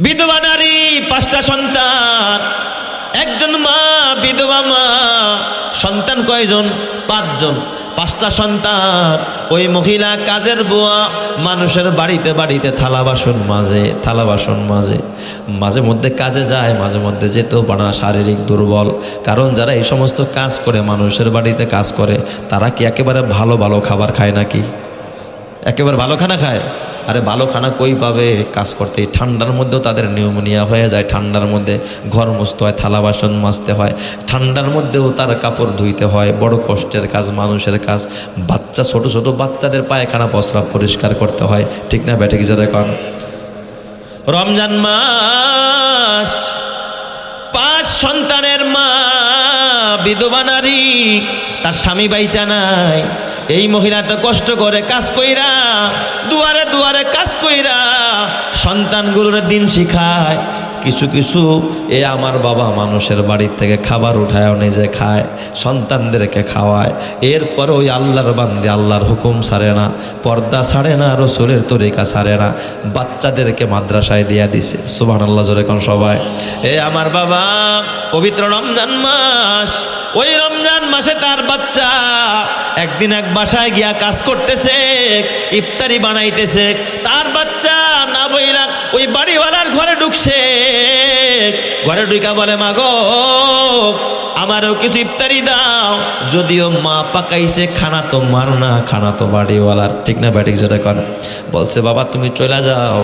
বিধবা নারী, 5টা সন্তান, একজন মা, বিধবা মা। সন্তান কয়জন? 5 জন। 5টা সন্তান। ওই মহিলা কাজের বুয়া, মানুষের বাড়িতে বাড়িতে থালা বাসন মাজে। মাঝে মধ্যে কাজে যায়, মাঝে মধ্যে যেতেও পারে না, শারীরিক দুর্বল। কারণ যারা এই সমস্ত কাজ করে, মানুষের বাড়িতে কাজ করে, তারা কি একেবারে ভালো ভালো খাবার খায় নাকি? একেবারে ভালো খানা খায়? আরে ভালো খানা কই পাবে? কাজ করতে ঠান্ডার মধ্যেও তাদের নিউমোনিয়া হয়ে যায়, ঠান্ডার মধ্যে ঘর মুছতে হয়, থালা বাসন মাজতে হয়, ঠান্ডার মধ্যেও তার কাপড় ধুইতে হয়। বড় কষ্টের কাজ, মানুষের কাজ। বাচ্চা, ছোট ছোট বাচ্চাদের পায়খানা প্রস্রাব পরিষ্কার করতে হয়, ঠিক না ব্যাটে? কিছু দেখুন, রমজান মাস, 5 সন্তানের মা, বিধবা নারী, তার স্বামী বাইচা নাই। এই মহিলা তো কষ্ট করে কাজ কইরা, দুয়ারে দুয়ারে কাজ কইরা সন্তানগুলোর দিন শিখায়। কিছু কিছু আমার বাবা মানুষের বাড়ির থেকে খাবার উঠায় নিজে খায়, সন্তানদেরকে খাওয়ায়। এরপরে ওই আল্লাহর বান্দে আল্লাহর হুকুম ছাড়ে না, পর্দা ছাড়ে না, রসুলের তরিকা ছাড়ে না, বাচ্চাদেরকে মাদ্রাসায় দিয়া দিছে। সুবহানাল্লাহ জোরে কোন সবাই। আমার বাবা, পবিত্র রমজান মাস, ওই রমজান মাসে তার বাচ্চা একদিন এক বাসায় গিয়া কাজ করতেছে, ইফতারি বানাইতেছে। তার বাচ্চা না বইলা ওই বাড়িওয়ালার ঘরে ঢুকছে। ঘরে ঢুকা বলে, মা গো, আমারও কিছু ইফতারি দাও। যদিও মা পাকাইছে, খানা তো মার না, খানা তো বাড়িওয়ালার, ঠিক না ব্যাটিক? যেটা কর বলছে, বাবা তুমি চলে যাও,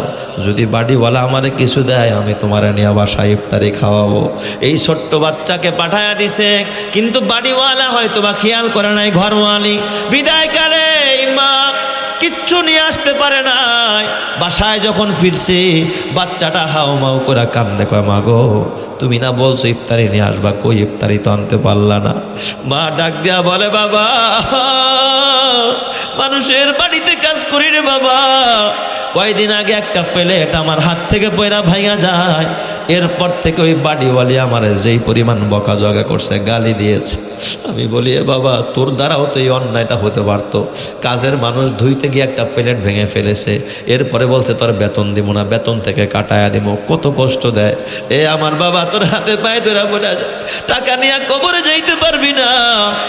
যদি বাড়িওয়ালা আমারে কিছু দেয় আমি তোমারে নিয়ে বাসায় ইফতারি খাওয়াবো। এই ছোট্ট বাচ্চাকে পাঠায়া দিছে, কিন্তু বাড়িওয়ালা হয়তো বা খেয়াল করে নাই, ঘরওয়ালি। বিদায়কালে মা কিচ্ছু নিয়ে আসতে পারে নাই। বাসায় যখন ফিরছে, বাচ্চাটা হাও মাও করে কান্দে, কয়, মা গো, তুমি না বলছো ইফতারি নিয়ে আসবা, কই ইফতারি তো আনতে পারলা না। মা ডাক দিয়া বলে, বাবা, মানুষের বাড়িতে কাজ করি রে বাবা, কয়দিন আগে একটা প্লেট আমার হাত থেকে পয়রা ভাঙা যায়। এরপর থেকে ওই বাড়িওয়ালি আমার যেই পরিমাণ বকাঝকা করছে, গালি দিয়েছে। আমি বলি, বাবা, তোর দ্বারাও তো এই অন্যায়টা হতে পারতো। কাজের মানুষ ধুইতে গিয়ে একটা প্লেট ভেঙে ফেলেছে, এরপরে বলছে তোর বেতন দিব না, বেতন থেকে কাটায়া দিব। কত কষ্ট দেয়। আমার বাবা, তোর হাতে পায়ে ধরা বলে যায়, টাকা নিয়ে কবরে যাইতে পারবি না।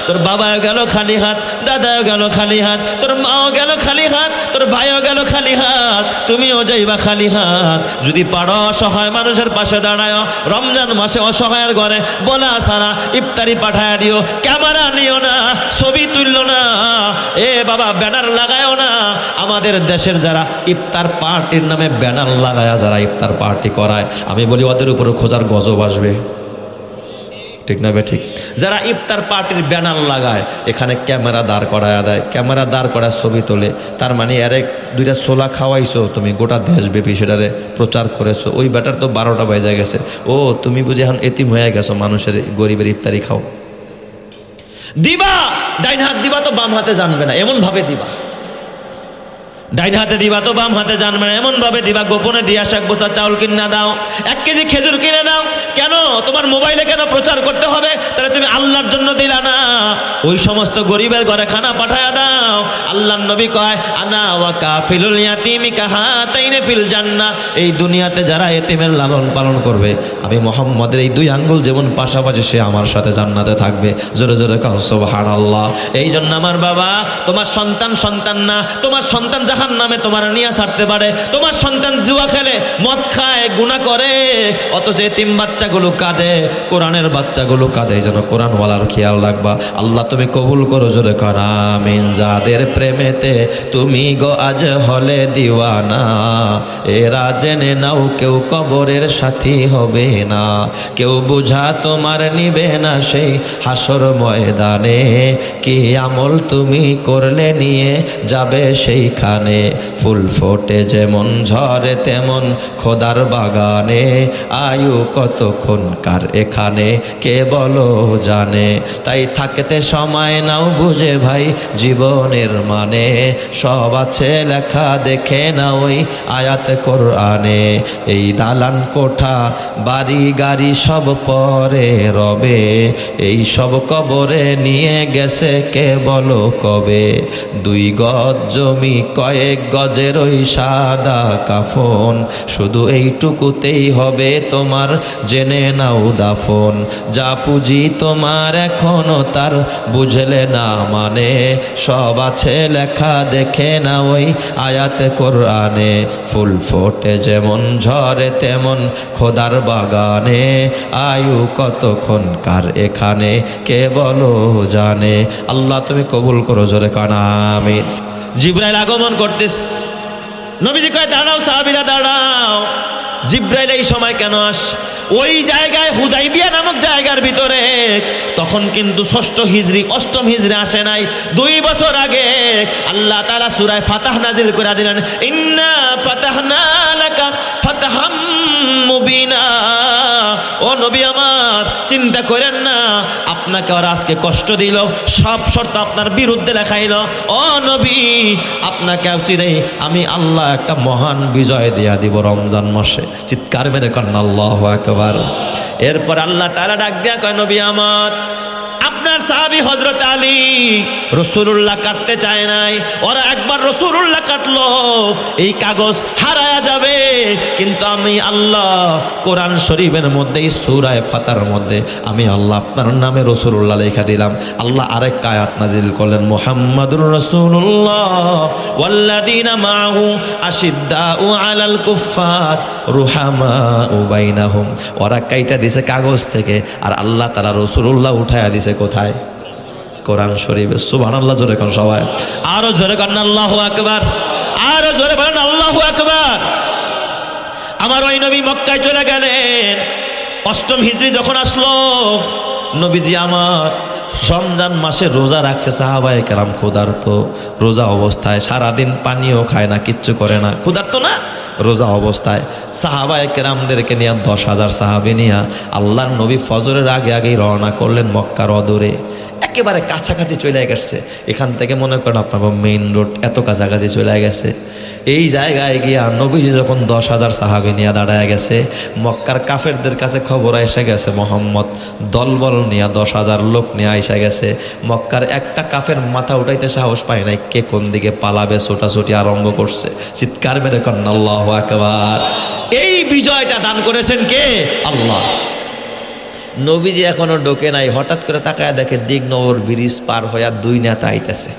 তোর বাবাও গেল খালি হাত, দাদাও গেল খালি হাত, তোর মাও গেল খালি হাত, তোর ভাইও গেল খালি হাত, তুমিও যাইবা খালি হাত। যদি পারো অসহায় মানুষের পাশে দাঁড়ায়, রমজান মাসে অসহায়ের ঘরে বলা সারা ইফতারি পাঠায়া দিও। ক্যামেরা নিও না, ছবি তুললো না, বাবা ব্যানার লাগায়ও না। আমাদের দেশের যারা ইফতার পার্টির নামে ব্যানার লাগায়া যারা ইফতার পার্টি করায়, আমি বলি ওদের উপরে খোঁজার গজব আসবে, ঠিক না? ঠিক। যারা ইফতার পার্টির ব্যানার লাগায়, এখানে ক্যামেরা দাঁড় করায় দেয়, ক্যামেরা দাঁড় করায় ছবি তোলে। তার মানে এর 2টা ছোলা খাওয়াইছো তুমি, গোটা দেশব্যাপী সেটারে প্রচার করেছো। ওই ব্যাটার তো 12টা বেজে গেছে। ও, তুমি বুঝি এখন এতিম হয়ে গেছো, মানুষের গরিবের ইফতারি খাও। দিবা, ডাইন হাত দিবা তো বাম হাতে জানবে না, এমন ভাবে দিবা। ডাইন হাতে দিবা তো বাম হাতে জানবে না, এমন ভাবে দিবা। গোপনে দিয়া 1 বস্তা চাউল কিনে দাও, 1 কেজি খেজুর কিনে দাও। কেন? তোমার মোবাইলে কেন প্রচার করতে হবে? তাহলে তুমি আল্লাহর জন্য দিলা না, ওই সমস্ত গরিবের ঘরে খানা পাঠায়া দাও। আল্লাহর নবী কয়, আনা ওয়া কাফিলুল ইয়াতিমি কাহাতাইনি ফিল জান্নাহ। এই দুনিয়াতে যারা এতিমের লালন পালন করবে, আমি মুহাম্মদের এই 2 আঙ্গুল যেমন পাশাপাশি, সে আমার সাথে জান্নাতে থাকবে। জোরে জোরে কান সুবহানাল্লাহ। এই জন্য আমার বাবা, তোমার সন্তান না, তোমার সন্তান জাহান্নামে তোমার নিয়ে ছাড়তে পারে। তোমার সন্তান জুয়া খেলে, মদ খায়, গুনাহ করে, অথচ এতিম বাচ্চাগুলো কাঁদে, কোরআনের বাচ্চাগুলো কাঁদে। এই জন্য কোরআনওয়ালার খেয়াল রাখবা। আল্লাহ তুমি কবুল করো, জোরে কর আমিন। যাদের প্রেমেতে তুমি গো আজ হলে দিওয়ানা, এরা জেনে নাও কেউ কবরের সাথী হবে না, কেউ বুঝা তোমার নিবে না সেই হাসর ময়দানে। কি আমল তুমি করলে নিয়ে যাবে সেইখানে, ফুল ফোটে যেমন ঝরে তেমন খোদার বাগানে, আয়ু কতক্ষণ কার এখানে কে বলো জানে। তাই থাকতে সময় নাও বুঝে ভাই জীবনের মানে, সব আছে লেখা দেখে না ওই আয়াত কোরআনে। এই দালান কোঠা বাড়ি গাড়ি সব পরে রবে, এই সব কবরে নিয়ে গেছে কে বলো কবে। 2 গজ জমি কয় কয়েক গজের ওই সাদা কাফন, শুধু এইটুকুতেই হবে তোমার, জেনে নাও দাফন। যা পুঁজি তোমার এখনো তার বুঝলে না মানে, সব আছে লেখা দেখে না ওই আয়াতে কোরআনে। ফুল ফোটে যেমন ঝরে তেমন খোদার বাগানে, আয়ু কতক্ষণ কার এখানে কে বলো জানে। আল্লাহ তুমি কবুল করো, জোরে কানা আমিন। জিবরাইল আগমন করতেস, নবীজি কয় দাঁড়াও সাহাবীরা দাঁড়াও। জিবরাইল এই সময় কেন আস? ওই জায়গায় হুদাইবিয়া নামক জায়গার ভিতরে তখন কিন্তু 6ষ্ঠ হিজরি 8ম হিজরি আসে নাই, 2 বছর আগে আল্লাহ তাআলা সূরা ফাতাহ নাজিল করে দিলেন, ইন্না ফাতাহনা লাকা ফাতাহাম মুবিনা। ও নবী আমার, চিন্তা করেন না, আপনাকে ওরা আজকে কষ্ট দিল, সব শর্ত আপনার বিরুদ্ধে লেখাইল। ও নবী, আপনাকে চিরেই আমি আল্লাহ একটা মহান বিজয় দিয়া দিব রমজান মাসে। চিৎকার মেরে কন্যা আল্লাহু আকবার। এরপর আল্লাহ তাআলা ডাক দিয়া কয়, নবী আমার, আপনার সাহাবী হযরত আলী রাসূলুল্লাহ কাটতে চায় নাই, ওরা একবার রাসূলুল্লাহ কাটলো এই কাগজ হারায়া যাবে, কিন্তু আমি আল্লাহ কোরআন শরীফের মধ্যে সূরা ফাতার মধ্যে আমি আল্লাহ আপনার নামে রাসূলুল্লাহ লেখা দিলাম। আল্লাহ আরেকটা আয়াত নাজিল করলেন, মুহাম্মাদুর রাসূলুল্লাহ ওয়াল্লাযীনা মাআহু আশিদ্দাউ আলাল কুফফার রুহামাউ বাইনাহুম। ওরা কাইটা দিছে কাগজ থেকে, আর আল্লাহ তাআলা রাসূলুল্লাহ উঠায়া দিছে কোথায়? কোরআন শরীফে। সুবহানাল্লাহ জোরে কোন সবাই, আরো জোরে কোন আল্লাহু আকবার, আরো জোরে বলেন আল্লাহু আকবার। আমার ওই নবী মক্কায় চলে গেলেন। 8ম হিজরি যখন আসলো, নবীজি আমার রমজান মাসে রোজা রাখছে, সাহাবায়ে কেরাম ক্ষুধার্ত, রোজা অবস্থায় সারাদিন পানিও খায় না, কিচ্ছু করে না, ক্ষুধার্ত না, রোজা অবস্থায় সাহাবায়ে কেরামদেরকে নিয়ে 10,000 সাহাবী নিয়ে আল্লাহর নবী ফজরের আগে আগেই রওনা করলেন মক্কার অদূরে, একেবারে কাছাকাছি চলে গেছে। এখান থেকে মনে করেন আপনার মেইন রোড এত কাছাকাছি চলে গেছে। এই জায়গায় গিয়া নবীজি যখন 10,000 সাহাবী নিয়ে দাঁড়ায় গেছে, মক্কার কাফেরদের কাছে খবর এসে গেছে মোহাম্মদ দলবল নিয়ে 10,000 লোক নিয়ে এসে গেছে। মক্কার একটা কাফের মাথা উঠাইতে সাহস পায় নাই, কে কোন দিকে পালাবে ছোটাছুটি আরম্ভ করছে। চিৎকার মেরে কন্যা আল্লাহু আকবার। এই বিজয়টা দান করেছেন কে? আল্লাহ। নবীজি এখনো ঢোকে নাই, হঠাৎ করে তাকায় দেখে দিগনগর ব্রিজ পার হইয়া 2 নেতা আইতেছে।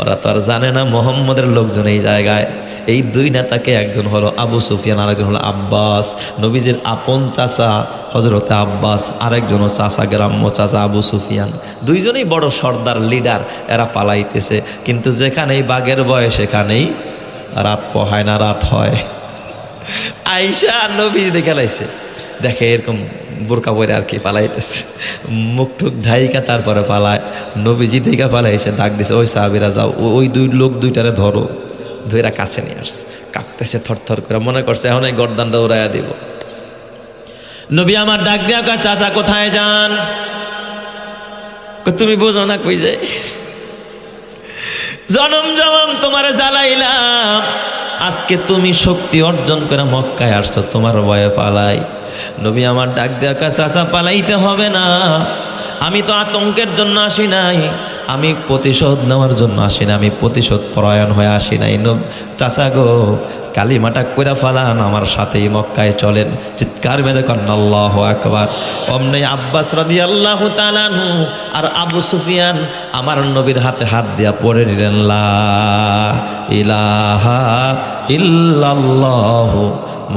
ওরা তো আর জানে না মোহাম্মদের লোকজন এই জায়গায়। এই 2 নেতাকে একজন হলো আবু সুফিয়ান, আরেকজন হলো আব্বাস, নবীজির আপন চাচা হযরতে আব্বাস, আরেকজন চাচা গ্রাম্য চাচা আবু সুফিয়ান। 2জনই বড় সর্দার লিডার। এরা পালাইতেছে, কিন্তু যেখানেই বাঘের ভয় সেখানেই রাত পোহায় না, রাত হয়। আইসা নবীজি দেখে লাইছে, দেখে এরকম বোরকা পরে আর কি পালাইতেছে, মুখ টুক ঢাইকা তারপরে পালায়। নবীজি দিকে পালাইছে, ডাক দিছে, ওই সাহাবীরা যাও, ওই 2 লোক 2টারে ধরো। ধইরা কাছে নিয়ে আসছে, কাঁপতেছে থরথর করে, মনে করছে এখন এই গর্দানটা উড়াইয়া দিব। নবী আমার ডাক দিয়া কয়, চাচা কোথায় যান? তুমি বোঝো না কই যাই, জনম জনম তোমারে জ্বালাইলাম, আজকে তুমি শক্তি অর্জন করে মক্কায় আসছো, তোমার ভয়ে পালাই। নবী আমার ডাক দেয়া কয়, চাচা পালাইতে হবে না, আমি তো আতঙ্কের জন্য আসি নাই, আমি প্রতিশোধ নেওয়ার জন্য আসি না, আমি প্রতিশোধ পরায়ণ হয়ে আসি নাই। চাচা গো, কালিমাটা কইরা ফালান, আমার সাথেই মক্কায় চলেন। চিৎকার মেরে কন্যা আল্লাহু আকবার। অমনি আব্বাস রাদিয়াল্লাহু তাআলা আনহু আর আবু সুফিয়ান আমার নবীর হাতে হাত দিয়া পড়ে নিলেন, লা ইলাহা ইল্লাল্লাহু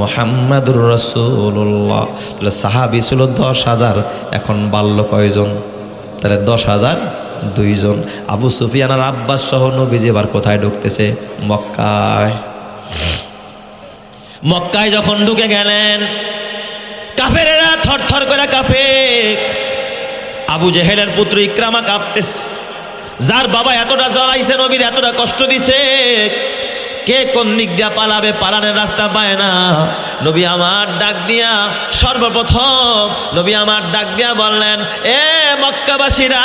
মুহাম্মাদুর রাসূলুল্লাহ। তাহলে সাহাবী ছিল 10,000, এখন বাল্য কয়জন? তাহলে 10,000 2জন। আবু সুফিয়ান আর আব্বাস সহ নবীজি এবার কোথায় ঢুকতেছে? মক্কায়। মক্কায় যখন ঢুকে গেলেন, কাফেরেরা থরথর করে কাঁপে। আবু জেহেলের পুত্র ইকরামা কাঁপতেছে, যার বাবা এতটা জ্বলাইছে, নবীর এতটা কষ্ট দিছে, কে কোন দিক দিয়া পালাবে, পালানোর রাস্তা পায় না। নবী আমার ডাক দিয়া সর্বপ্রথম নবী আমার ডাক দিয়া বললেন, এ মক্কাবাসীরা,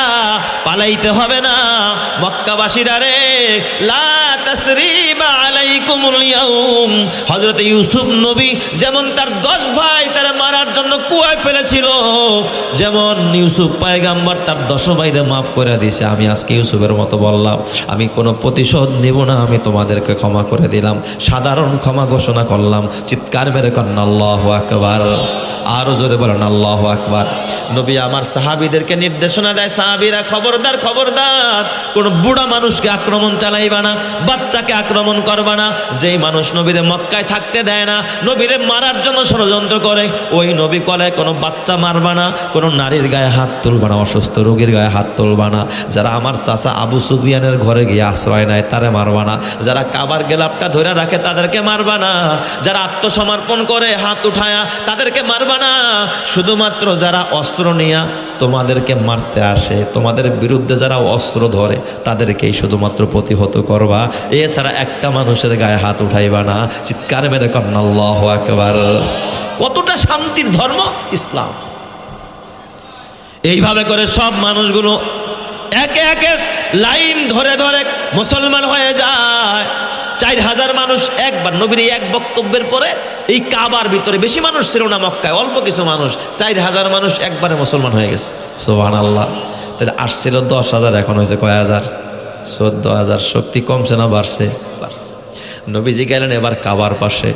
পালাইতে হবে না। মক্কাবাসীরা রে, লা তাসরিবা আলাইকুমুল ইয়াউম। হযরত ইউসুফ নবী যেমন তার 10 ভাই তার মারার জন্য কুয়ায় ফেলেছিল, যেমন ইউসুফ পয়গাম্বর তার 10 ভাইরে মাফ করে দিয়েছে, আমি আজকে ইউসুফের মতো বললাম আমি কোনো প্রতিশোধ নেব না, আমি তোমাদেরকে ক্ষমা করে দিলাম, সাধারণ ক্ষমা ঘোষণা করলাম। চিৎকার মেরে কন্যা আল্লাহু আকবার, আরো জোরে বলেন আল্লাহু আকবার। নবী আমার সাহাবীদেরকে নির্দেশনা দেয়, সাহাবীরা খবরদার খবরদার, কোন বুড়া মানুষকে আক্রমণ চালাইবা না, বাচ্চাকে আক্রমণ করবা না। যেই মানুষ নবীরে মক্কায় থাকতে দেয় না, নবীরে মারার জন্য ষড়যন্ত্র করে, ওই নবী কলে কোনো বাচ্চা মারবা না, কোনো নারীর গায়ে হাত তুলবা না, অসুস্থ রোগীর গায়ে হাত তুলবা না। যারা আমার চাচা আবু সুফিয়ানের ঘরে গিয়ে আশ্রয় নেয় তারে মারবা না, যারা কাবার গেলাপটা ধরে রাখে তাদেরকে মারবা না, যারা আত্মসমর্পণ করে হাত উঠায়া তাদেরকে মারবা না। শুধুমাত্র যারা অস্ত্র নিয়ে তোমাদেরকে মারতে আসে, তোমাদের বিরুদ্ধে যারা অস্ত্র ধরে তাদেরকেই শুধুমাত্র প্রতিহত করবা, এছাড়া একটা মানুষের গায়ে হাত উঠাইবা না। চিৎকার মেরে কন্যা আল্লাহু আকবার। কতটা শান্তির ধর্ম ইসলাম! এইভাবে করে সব মানুষগুলো একে একে লাইন ধরে ধরে মুসলমান হয়ে যায়। 4000 মানুষ একবার নবীর এক বক্তব্যের পরে এই কাবার ভিতরে, বেশি মানুষ ছিল না মক্কায়, অল্প কিছু মানুষ, 4000 মানুষ একবারে মুসলমান হয়ে গেছে। সুবহানাল্লাহ। তাহলে আসছিল 10,000, এখন হয়েছে কয় হাজার? 14,000। শক্তি কমছে না বাড়ছে? বাড়ছে। নবীজি গেলেন এবার কাবার পাশে,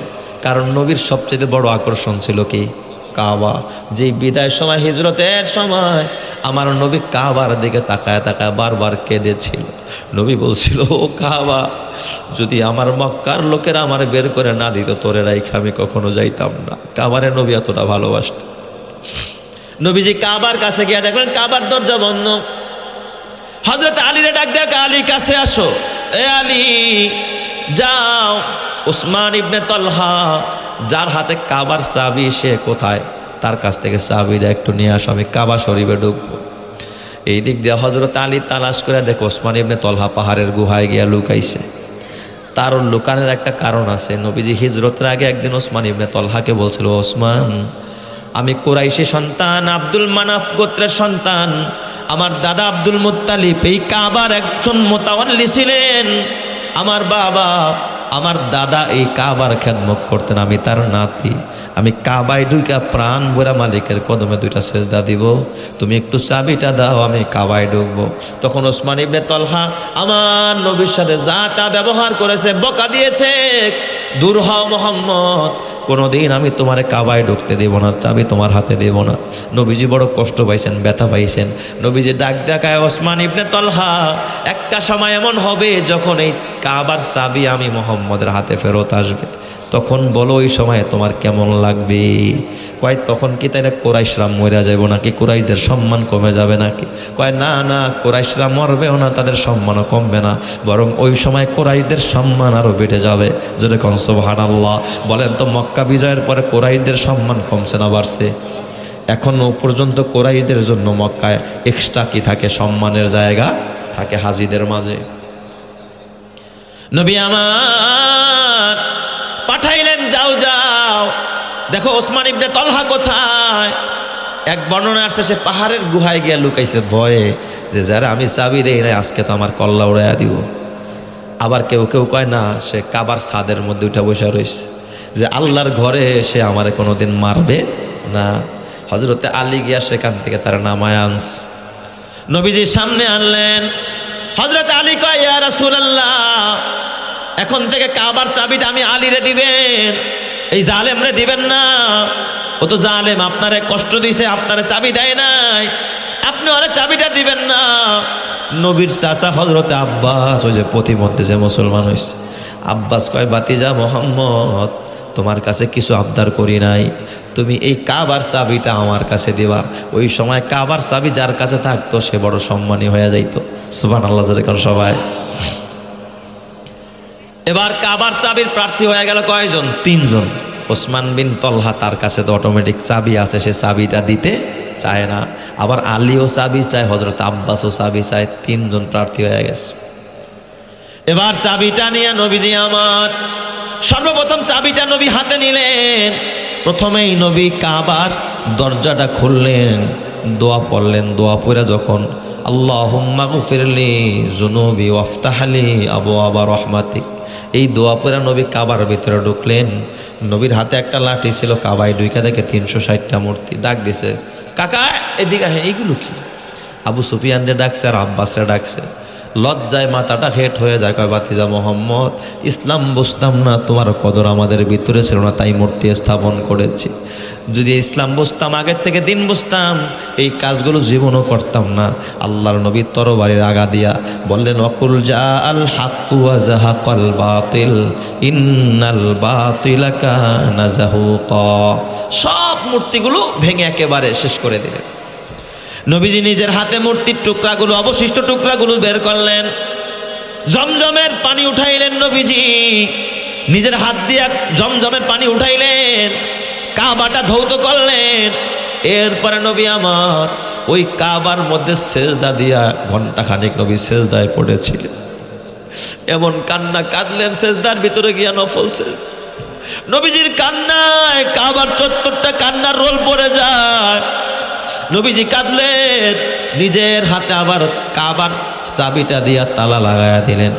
কারণ নবীর সবচেয়ে বড় আকর্ষণ ছিল কি? কাবা। যেই বিদায় সময়, হিজরতের সময় আমার নবী কাবার দিকে তাকায় তাকায় বারবার কেঁদেছিল। নবী বলছিল, ও কাবা, যদি আমার মক্কার লোকেরা আমার বের করে না দিত, তোরে রাইখা আমি কখনো যাইতাম না। কাবারে নবী এতটা ভালোবাসত। নবীজি কাবার কাছে গিয়ে দেখলেন কাবার দরজা বন্ধ। হযরত আলীরে ডাক দেয়, আলী কাছে আসো। এ আলী, যাও উসমান ইবনে তলহা যার হাতে কাবার চাবি, সে কোথায়? তার কাছ থেকে চাবিটা একটু নিয়ে আসো, আমি কাবা শরীফে ঢুকবো। এই দিক দিয়ে হযরত আলী তালাশ করে দেখো ওসমান ইবনে তলহা পাহাড়ের গুহায় গিয়া লুকাইছে। তার লুকানোর একটা কারণ আছে। নবীজি হিজরতের আগে একদিন ওসমান ইবনে তলহাকে বলছিল, ওসমান, আমি কুরাইশি সন্তান, আব্দুল মানাফ গোত্রের সন্তান, আমার দাদা আব্দুল মুত্তালিব এই কাবার একজন মোতাওয়াল্লি ছিলেন, আমার বাবা আমার দাদা এই কাবার খেদমত করতেন, আমি তার নাতি, আমি কাবায় ঢুকা প্রাণ ভরা মালিকের কদমে 2টা সেজদা দিব, তুমি একটু চাবিটা দাও, আমি কাবায় ঢুকবো। তখন ওসমান ইবনে তলহা আমার নবীর সাথে যা তা ব্যবহার করেছে, বকা দিয়েছে, দূর হও মুহাম্মদ, কোনোদিন আমি তোমার কাবায় ঢুকতে দেব না, চাবি তোমার হাতে দেব না। নবীজি বড় কষ্ট পাইছেন, ব্যথা পাইছেন। নবীজি ডাক দেখায়, ওসমান ইবনে তলহা, একটা সময় এমন হবে যখন এই কাবার চাবি আমি মুহাম্মদের হাতে ফেরত আসবে, তখন বলো ওই সময় তোমার কেমন লাগবে? কয় তখন কি তাই কুরাইশরা মরে যাবো নাকি? কুরাইশদের সম্মান কমে যাবে নাকি? কয় না না, কুরাইশরা মরবেও না, তাদের সম্মানও কমবে না, বরং ওই সময় কুরাইশদের সম্মান আরও বেড়ে যাবে। যদি কোন সুবহানাল্লাহ বলেন তো, মক্কা বিজয়ের পরে কুরাইশদের সম্মান কমছে না বাড়ছে? এখনও পর্যন্ত কুরাইশদের জন্য মক্কায় এক্সট্রা কি থাকে? সম্মানের জায়গা থাকে হাজিদের মাঝে। নবী আমার পাঠাইলেন, যাও যাও দেখো ওসমান ইবনে তলহা কোথায়। এক বর্ণনা আসছে সে পাহাড়ের গুহায় গিয়ে লুকাইছে ভয়ে, যে যারা আমি চাবি দেই না আজকে তো আমার কল্লা উড়াইয়া দিব। আবার কেউ কেউ কয় না, সে কাবার ছাদের মধ্যে উঠে বসে রয়েছে, যে আল্লাহর ঘরে সে আমারে কোনোদিন মারবে না। হযরতে আলী গিয়া সেখান থেকে তার নামায় আনছে, নবীজির সামনে আনলেন। হযরত আলী কয়, ইয়া রাসূলুল্লাহ, এখন থেকে কাবার চাবিটা আমি আলীরে দিবেন, এই জালেমরে দিবেন না। ও তো জালেম, আপনারে কষ্ট দিয়েছে, আপনারে চাবি দেয় নাই, আপনি ওরে চাবিটা দিবেন না। নবীর চাচা হযরতে আব্বাস, ওই যে প্রতিমধ্যে যে মুসলমান হয়েছে, আব্বাস কয়, বাতিজা মোহাম্মদ, তোমার কাছে কিছু আবদার করি নাই, তুমি এই কাবার চাবিটা আমার কাছে দিবা। ওই সময় কাবার চাবি যার কাছে থাকতো সে বড় সম্মানী হয়ে যাইতো। সুবহানাল্লাহ সবাই। এবার কাবার চাবির প্রার্থী হয়ে গেল কয়জন? 3 জন। ওসমান বিন তলহা, তার কাছে তো অটোমেটিক চাবি আছে, সে চাবিটা দিতে চায় না। আবার আলীও চাবি চায়, হযরত আব্বাসও চাবি চায়, 3 জন প্রার্থী হয়ে গেছে। এবার চাবিটা নিয়ে নবীজি আমার সর্বপ্রথম চাবিটা নবী হাতে নিলেন। প্রথমেই নবী কাবার দরজাটা খুললেন, দোয়া পড়লেন। দোয়া পড়ে যখন আল্লাহুম্মা গফিরলি যুনুবি ওয়াফতাহলি আবওয়াবা রাহমাতিক, এই দোয়া পড়ে নবী কাবার ভিতরে ঢুকলেন। নবীর হাতে একটা লাঠি ছিল, কাবায় ঢুকে দেখে 360টা মূর্তি। ডাক দিছে, কাকা এদিকে, হ্যাঁ এইগুলো কি? আবু সুফিয়ানরে ডাকছে আর আব্বাসরে ডাকছে। লজ্জায় মাথাটা হেট হয়ে যায়, কয় বাতিজা মোহাম্মদ, ইসলাম বুঝতাম না, তোমার কদর আমাদের ভিতরে ছিল না, তাই মূর্তি স্থাপন করেছি। যদি ইসলাম বুঝতাম, আগের থেকে দিন বুঝতাম, এই কাজগুলো জীবনও করতাম না। আল্লাহর নবী তরবারির আগা দিয়া বললেন, ওয়াকুল জা আল হাক্কু ওয়া যাহাকাল বাতিল ইন্নাল বাতিলা কানা যাহুকা। সব মূর্তিগুলো ভেঙে একেবারে শেষ করে দিলেন। নবীজি নিজের হাতে মূর্তির টুকরাগুলো, অবশিষ্ট টুকরাগুলো বের করলেন। জমজমের পানি উঠাইলেন নবীজি, নিজের হাত দিয়ে জমজমের পানি উঠাইলেন, কাবাটা ধৌত করলেন। এরপরে নবী আমার ওই কাবার মধ্যে সেজদা দিয়া ঘন্টাখানেক নবী সেজদায় পড়েছিলেন। এমন কান্না কাঁদলেন, সেজদার ভিতরে গিয়া নফল সেজদা। নবীজির কান্নায় কাবার চত্বরটা কান্নার রোল পড়ে যায়। নবীজি কাঁদলেন, নিজের হাতে আবার কাবার চাবিটা দিয়া তালা লাগায়া দিলেন।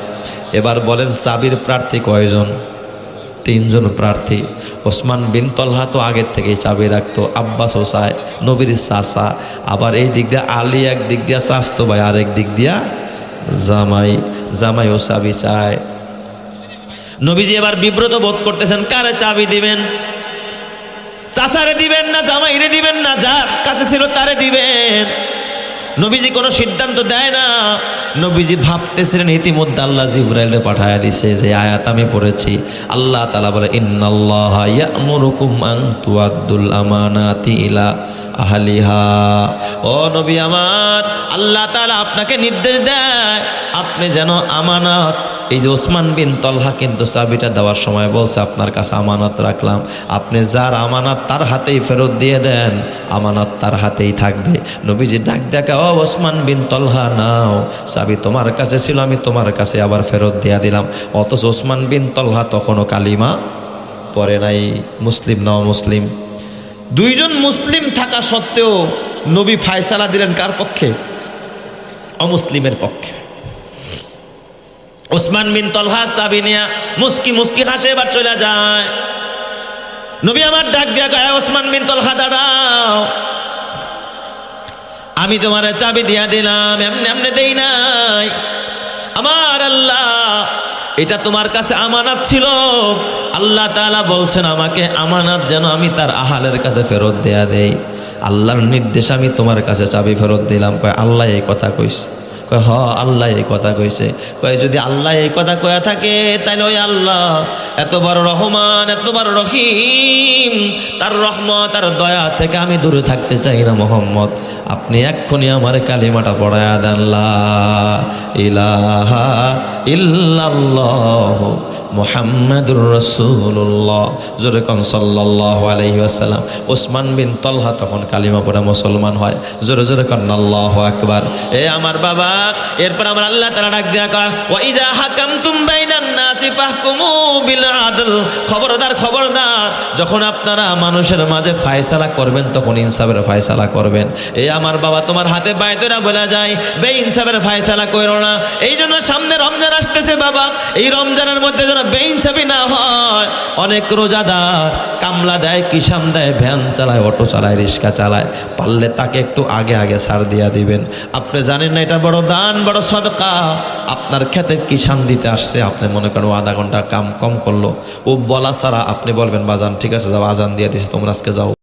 এবার বলেন, চাবির প্রার্থী কয়জন? 3 জন প্রার্থী। ওসমান বিন তলহা তো আগের থেকেই চাবি রাখতো, আব্বাস ও চায়, নবীর চাচা। আবার এই দিক দিয়ে আলী এক দিক দিয়া চাচতো ভাই, আরেক দিক দিয়া জামাই, জামাইও চাবি চায়। নবীজি এবার বিব্রত বোধ করতেছেন, কারে চাবি দিবেন? চাচারে দিবেন না জামাইরে দিবেন না যার কাছে ছিল তারে দিবেন? নবীজি কোনো সিদ্ধান্ত দেয় না। নবীজি ভাবতেছিলেন, ইতিমধ্যে আল্লাহ জিবরাইলকে পাঠায়া দিছে যে আয়াত আমি পড়েছি। আল্লাহ তাআলা বলে, ইন্নাল্লাহা ইয়া'মুরুকুম আন তুআদ্দুল আমানাতি ইলা আহলিহা। ও নবী আমার, আল্লাহ তাআলা আপনাকে নির্দেশ দেয় আপনি যেন আমানত, এই যে ওসমান বিন তলহা কিন্তু চাবিটা দেওয়ার সময় বলছে আপনার কাছে আমানত রাখলাম, আপনি যার আমানত তার হাতেই ফেরত দিয়ে দেন, আমানত তার হাতেই থাকবে। নবীজি ডাক দেখা, ও ওসমান বিন তলহা নাও, চাবি তোমার কাছে ছিল, আমি তোমার কাছে আবার ফেরত দিয়া দিলাম। অথচ ওসমান বিন তলহা তখনও কালিমা পড়ে নাই, মুসলিম না অমুসলিম। 2 জন মুসলিম থাকা সত্ত্বেও নবী ফায়সালা দিলেন কার পক্ষে? অমুসলিমের পক্ষে। ওসমান বিন তলহা চাবি নিয়া মুস্কি মুস্কি হাসে এবার চলে যায়। নবী আমার ডাক দিয়া কয়, ওসমান বিন তলহা দাঁড়াও, আমি তোমার চাবি দিয়া দিলাম, এমনি এমনি দেই নাই। আমার আল্লাহ, এটা তোমার কাছে আমানত ছিল, আল্লাহ তাআলা বলছেন আমাকে আমানত যেন আমি তার আহালের কাছে ফেরত দেয়া দেই। আল্লাহর নির্দেশ আমি তোমার কাছে চাবি ফেরত দিলাম। কয় আল্লাহ এই কথা কইছে? কয় হ, আল্লাহ এই কথা কইছে। কয় যদি আল্লাহ এই কথা কয়া থাকে তাহলে ওই আল্লাহ এত বড় রহমান, এত বড় রহিম, তার রহমত আর দয়া থেকে আমি দূরে থাকতে চাই না। মোহাম্মদ, আপনি এক্ষুনি আমার কালিমাটা পড়ায়া দেন, লা ইলাহা ইল্লাল্লাহু মুহাম্মাদুর রাসূলুল্লাহ। জোরে কোন সাল্লাল্লাহু আলাইহি ওয়াসাল্লাম। ওসমান বিন তলহা তখন কালিমা পড়ে মুসলমান হয়। জোরে জোরে কোন আল্লাহু আকবার। এ আমার বাবা, এরপর আমার আল্লাহ তাআলা ডাক দেয়া কয়, ওয়া ইজা হাকামতুম বাইনান নাসি ফাহকুমু বিল আদল। খবরদার খবরদার, যখন আপনারা মানুষের মাঝে ফয়সালা করবেন তখন ইনসাফের ফয়সালা করবেন। এ আমার বাবা, তোমার হাতে বাইতেরা বলা যায় বেইনসাফের ফয়সালা কইরো না। এই জন্য সামনে রমজান আসতেছে বাবা, এই রমজানের মধ্যে যেন বেইনসাফি না হয়। অনেক রোজাদার কামলা দেয়, কিষান দেয়, ভ্যান চালায়, অটো চালায়, রিক্সা চালায়, পারলে তাকে একটু আগে আগে ছাড় দিয়া দিবেন। আপনি জানেন না এটা বড় দান, বড় সদকা। আপনার ক্ষেতে কিষান দিতে আসছে, আপনি মনে করেন আধা ঘন্টা কাম কম করলো, ও বলা ছাড়া আপনি বলবেন বাজান ঠিক আছে যাও, আজান দিয়ে দিছি তোমরা আজকে যাও।